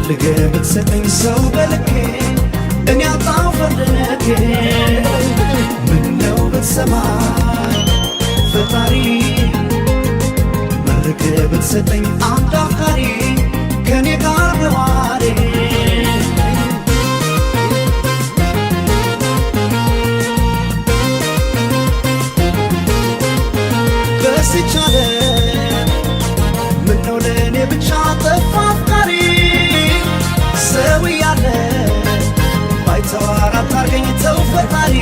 ፈልገህ ብትሰጠኝ ሰው በልኬ እኔ አጣሁ ፈልጌ ምነው ብትሰማኝ ፈጣሪ መርቀህ ብትሰጠኝ አንድ አፍቃሪ ከኔ ጋር ነዋሪ በስቻለ ምነው ለእኔ ብቻ ጠፋ አፍቃሪ ሰው ያለ ባይተዋር አታርገኝ ተው ፈጣሪ